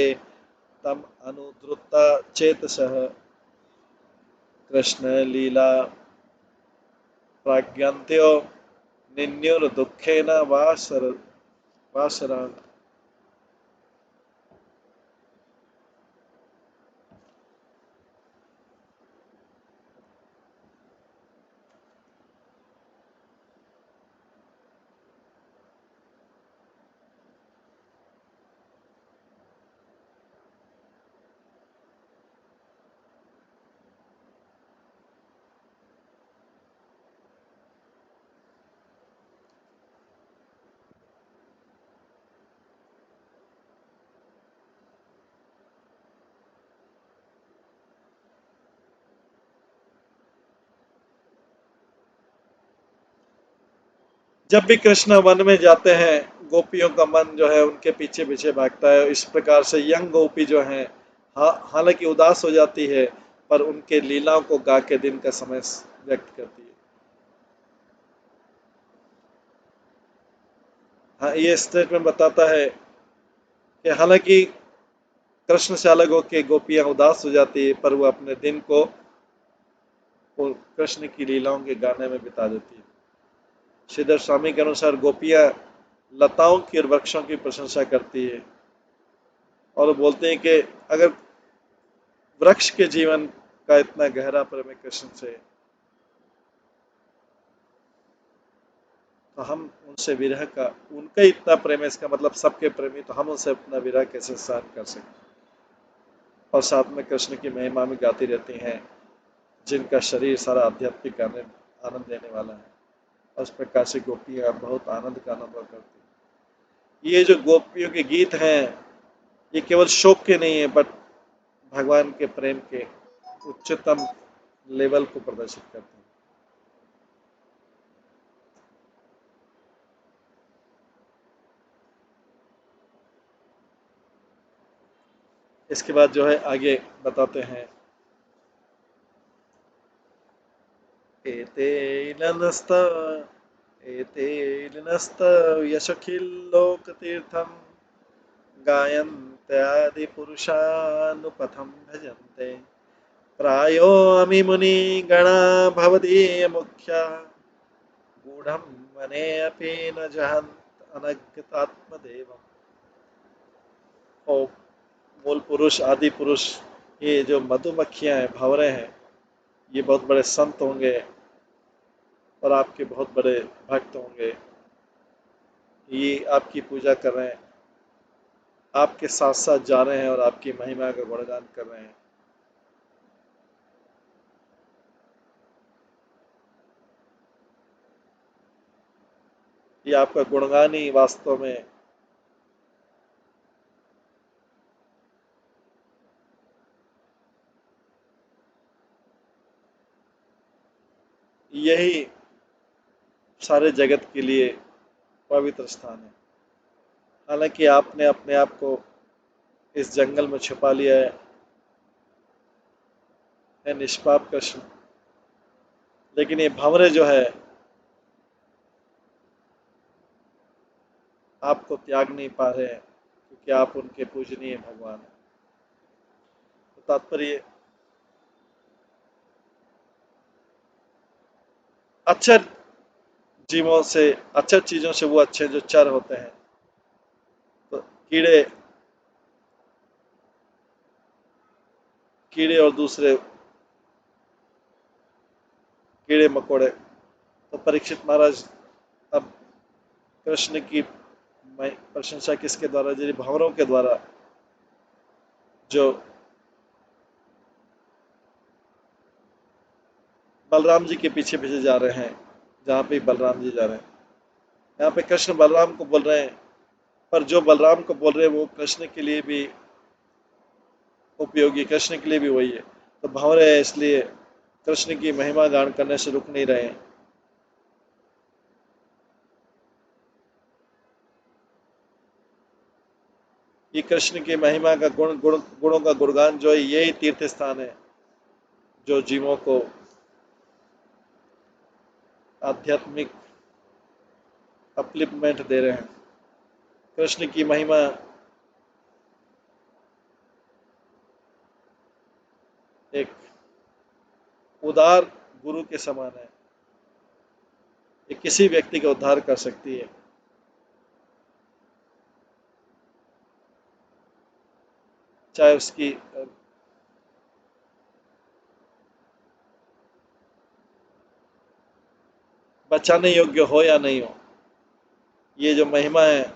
तम अनुद्रुता चेतसः कृष्ण लीला प्राज्ञन्त्यो निन्युर दुखेन वासरान। जब भी कृष्ण वन में जाते हैं, गोपियों का मन जो है उनके पीछे पीछे भागता है। इस प्रकार से यंग गोपी जो हैं, हालांकि उदास हो जाती है, पर उनके लीलाओं को गा के दिन का समय व्यक्त करती है। हाँ, ये स्टेटमेंट बताता है कि हालांकि कृष्ण से अलग होकर गोपियां उदास हो जाती है, पर वो अपने दिन को वो कृष्ण की लीलाओं के गाने में बिता देती है। श्रीधर स्वामी के अनुसार गोपियां लताओं की और वृक्षों की प्रशंसा करती है और वो बोलते हैं कि अगर वृक्ष के जीवन का इतना गहरा प्रेम है कृष्ण से, तो हम उनसे विरह का, उनका इतना प्रेम है, इसका मतलब सबके प्रेमी, तो हम उनसे अपना विरह कैसे सहन कर सकते। और साथ में कृष्ण की महिमा में गाती रहती हैं, जिनका शरीर सारा आध्यात्मिक आनंद देने वाला है। और उस प्रकार से गोपियां बहुत आनंद का अनुभव करती हैं। ये जो गोपियों के गीत हैं, ये केवल शोक के नहीं है, बट भगवान के प्रेम के उच्चतम लेवल को प्रदर्शित करते हैं। इसके बाद जो है आगे बताते हैं, एतेनस्त यशखिल्लोकतीर्थं गायन्त्यादि पुरुषानुपथं भजन्ते प्रायो अमी मुनि गणा भवदीय मुख्या गूढ़ं मने अपि न जहन्त अनज्ञात्मदेवम्। और मूल पुरुष, आदि पुरुष, ये जो मधुमक्खियां हैं, भंवरे हैं, ये बहुत बड़े संत होंगे और आपके बहुत बड़े भक्त होंगे। ये आपकी पूजा कर रहे हैं, आपके साथ साथ जा रहे हैं और आपकी महिमा का गुणगान कर रहे हैं। ये आपका गुणगान ही वास्तव में यही सारे जगत के लिए पवित्र स्थान है। हालांकि आपने अपने आप को इस जंगल में छुपा लिया है निष्पाप कृष्ण, लेकिन ये भंवरे जो है आपको त्याग नहीं पा रहे हैं, क्योंकि आप उनके पूजनीय भगवान हैं। तो तात्पर्य, अक्षर जीवों से, अक्षर चीजों से वो अच्छे जो चर होते हैं। तो कीड़े कीड़े और दूसरे कीड़े मकोड़े। तो परीक्षित महाराज, अब कृष्ण की प्रशंसा किसके द्वारा, जी भंवरों के द्वारा, जो बलराम जी के पीछे पीछे जा रहे हैं। जहाँ पे बलराम जी जा रहे हैं, यहाँ पे कृष्ण बलराम को बोल रहे हैं, पर जो बलराम को बोल रहे हैं वो कृष्ण के लिए भी उपयोगी, कृष्ण के लिए भी वही है। तो भंवरे है, इसलिए कृष्ण की महिमा गान करने से रुक नहीं रहे हैं। ये कृष्ण की महिमा का गुणों का गुणगान जो है, यही तीर्थ स्थान है जो जीवों को आध्यात्मिक अपलिफ्टमेंट दे रहे हैं। कृष्ण की महिमा एक उदार गुरु के समान है। ये किसी व्यक्ति का उद्धार कर सकती है, चाहे उसकी बचाने योग्य हो या नहीं हो। ये जो महिमा है,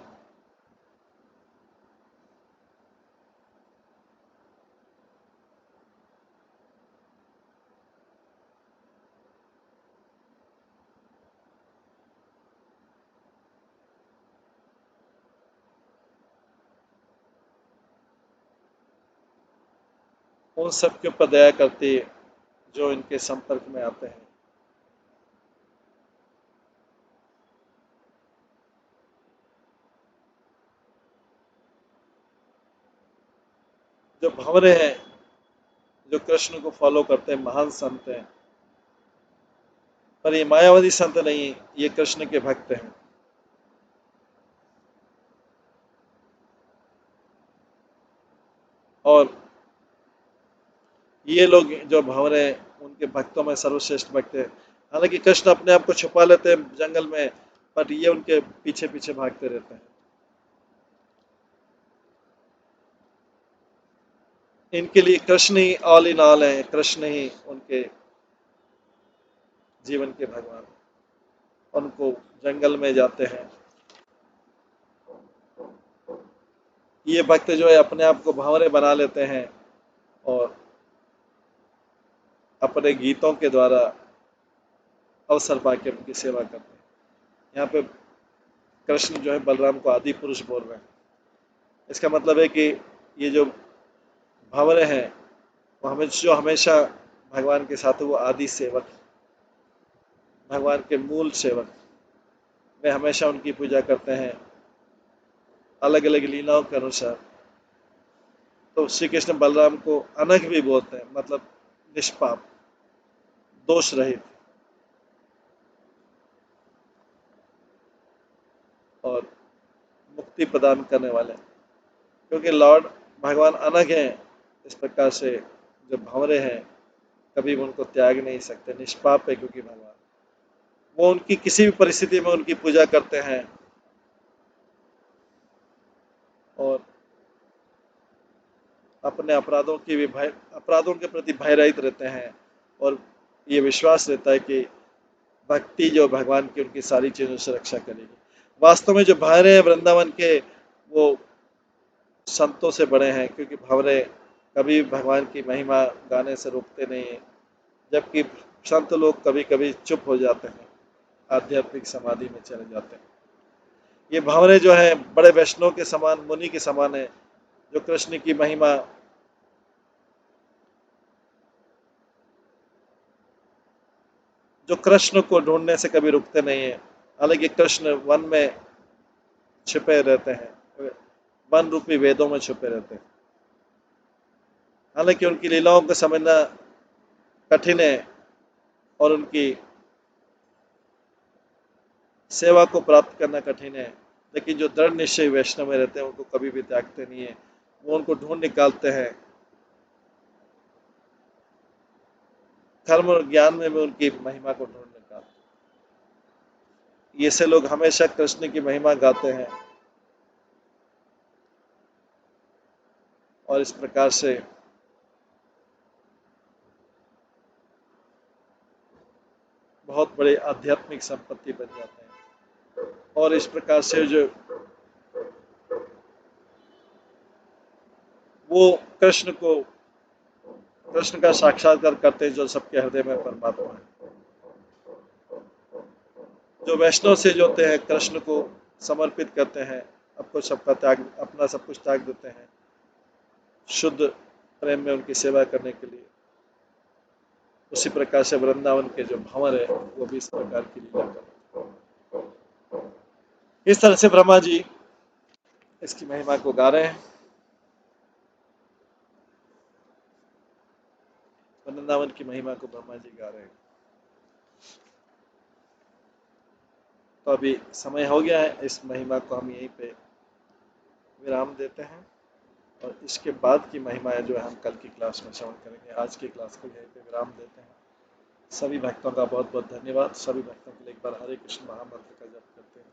उन सब के ऊपर दया करती है जो इनके संपर्क में आते हैं। जो भंवरे हैं, जो कृष्ण को फॉलो करते हैं, महान संत हैं, पर ये मायावादी संत नहीं, ये कृष्ण के भक्त हैं। और ये लोग जो भंवरे हैं, उनके भक्तों में सर्वश्रेष्ठ भक्त है। हालांकि कृष्ण अपने आप को छुपा लेते हैं जंगल में, पर ये उनके पीछे पीछे भागते रहते हैं। इनके लिए कृष्ण ही ऑल इन ऑल है, कृष्ण ही उनके जीवन के भगवान। उनको जंगल में जाते हैं, ये भक्त जो है अपने आप को भंवरे बना लेते हैं और अपने गीतों के द्वारा अवसर पाके उनकी सेवा करते हैं। यहाँ पे कृष्ण जो है बलराम को आदि पुरुष बोल रहे हैं। इसका मतलब है कि ये जो भंवरे हैं, वो जो हमेशा भगवान के साथ, वो आदि सेवक, भगवान के मूल सेवक वे हमेशा उनकी पूजा करते हैं अलग अलग लीलाओं के अनुसार। तो श्री कृष्ण बलराम को अनघ भी बोलते हैं, मतलब निष्पाप, दोष रहित और मुक्ति प्रदान करने वाले, क्योंकि लॉर्ड भगवान अनघ हैं। इस प्रकार से जो भंवरे हैं कभी भी उनको त्याग नहीं सकते, निष्पाप है, क्योंकि भगवान वो उनकी किसी भी परिस्थिति में उनकी पूजा करते हैं और अपने अपराधों के प्रति भय रहित रहते हैं। और ये विश्वास रहता है कि भक्ति जो भगवान की उनकी सारी चीजों से रक्षा करेगी। वास्तव में जो भंवरे हैं वृंदावन के, वो संतों से बड़े हैं, क्योंकि भंवरे कभी भगवान की महिमा गाने से रुकते नहीं हैं, जबकि संत लोग कभी कभी चुप हो जाते हैं, आध्यात्मिक समाधि में चले जाते हैं। ये भंवरे जो है बड़े वैष्णव के समान, मुनि के समान है, जो कृष्ण की महिमा, जो कृष्ण को ढूंढने से कभी रुकते नहीं है। हालांकि कृष्ण वन में छिपे रहते हैं, वन रूपी वेदों में छुपे रहते हैं। हालांकि उनकी लीलाओं को समझना कठिन है और उनकी सेवा को प्राप्त करना कठिन है, लेकिन जो दृढ़ निश्चय वैष्णव में रहते हैं उनको कभी भी त्यागते नहीं है, वो उनको ढूंढ निकालते हैं। धर्म और ज्ञान में भी उनकी महिमा को ढूंढ निकालते हैं। ये से लोग हमेशा कृष्ण की महिमा गाते हैं और इस प्रकार से बहुत बड़े आध्यात्मिक संपत्ति बन जाते हैं। और इस प्रकार से जो वो कृष्ण का साक्षात्कार करते हैं, जो सबके हृदय में परमात्मा है। जो वैष्णव से जो होते हैं, कृष्ण को समर्पित करते हैं, आपको सबका त्याग, अपना सब कुछ त्याग देते हैं शुद्ध प्रेम में उनकी सेवा करने के लिए। उसी प्रकार से वृंदावन के जो भंवर है, वो भी इस प्रकार की लीला करते हैं। इस तरह से ब्रह्मा जी इसकी महिमा को गा रहे हैं। वृंदावन की महिमा को ब्रह्मा जी गा रहे हैं। तो अभी समय हो गया है, इस महिमा को हम यहीं पे विराम देते हैं और इसके बाद की महिमा जो है हम कल की क्लास में श्रवण करेंगे। आज की क्लास को यहीं पे विराम देते हैं। सभी भक्तों का बहुत बहुत धन्यवाद। सभी भक्तों के लिए एक बार हरे कृष्ण महामंत्र का जप करते हैं।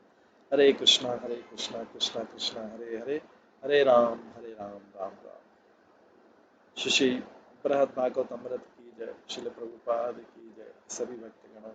हरे कृष्णा कृष्णा कृष्णा हरे हरे, हरे राम राम राम। श्री बृहद भागवत अमृत की जय। श्रील प्रभुपाद की जय। सभी भक्तगणों